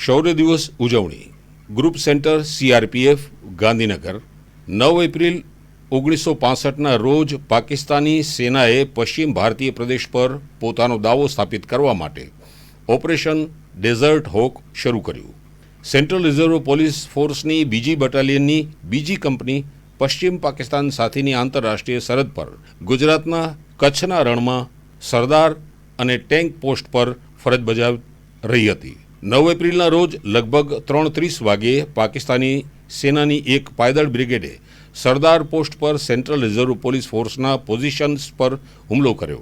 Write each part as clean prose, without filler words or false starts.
શૌર્ય દિવસ ઉજવણી group centre CRPF Gandhinagar 9 April 1965ના રોજ પાકિસ્તાની સેનાએ પશ્ચિમ ભારતીય પ્રદેશ પર પોતાનો દાવો સ્થાપિત કરવા માટે ઓપરેશન ડેઝર્ટ હોક શરૂ કર્યું. સેન્ટ્રલ રિઝર્વ પોલીસ ફોર્સની બીજી બટાલિયનની બીજી કંપની પશ્ચિમ પાકિસ્તાન સાથેની આંતરરાષ્ટ્રીય સરહદ પર ગુજરાતના કચ્છના રણમાં સરદાર અને ટેન્ક પોસ્ટ પર ફરજ બજાવી રહી હતી. 9 એપ્રિલના રોજ લગભગ 3:30 વાગ્યે પાકિસ્તાની સેનાની એક પાયદળ બ્રિગેડે સરદાર પોસ્ટ પર સેન્ટ્રલ રિઝર્વ પોલીસ ફોર્સના પોઝિશન્સ પર હુમલો કર્યો.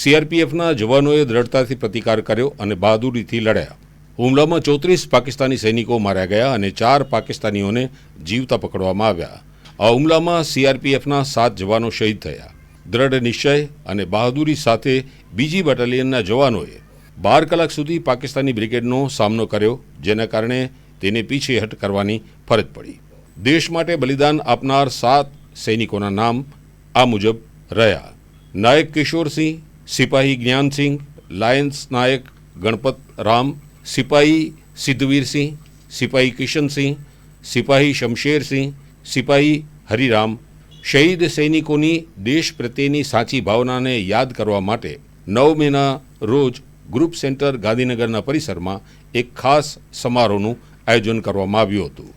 CRPFના જવાનોએ દ્રઢતાથી પ્રતિકાર કર્યો અને બહાદુરીથી લડ્યા. હુમલામાં 34 પાકિસ્તાની સૈનિકો માર્યા ગયા અને 4 પાકિસ્તાનીઓને જીવતા પકડવામાં આવ્યા. આ હુમલામાં CRPFના 7 જવાનો શહીદ થયા. દ્રઢ નિશ્ચય અને બહાદુરી સાથે બીજી બટાલિયનના જવાનોએ 12 કલાક સુધી પાકિસ્તાની બ્રિગેડનો સામનો કર્યો, જેના કારણે તેને પીછેહટ કરવાની ફરજ પડી. દેશ માટે બલિદાન આપનાર 7 સૈનિકોના નામ આ મુજબ રહ્યા: નાયક કિશોરસિંહ, સિપાહી જ્ઞાનસિંહ, લાયન્સ નાયક ગણપત રામ, સિપાહી સિદ્ધવીરસિંહ, સિપાહી કિશનસિંહ, સિપાહી શમશેરસિંહ, સિપાહી હરિરામ. શહીદ સૈનિકોની દેશ પ્રત્યેની સાચી ભાવનાને યાદ કરવા માટે 9 મેના રોજ ગ્રુપ સેન્ટર ગાંધીનગરના પરિસરમાં એક ખાસ સમારોહનું આયોજન કરવામાં આવ્યું હતું.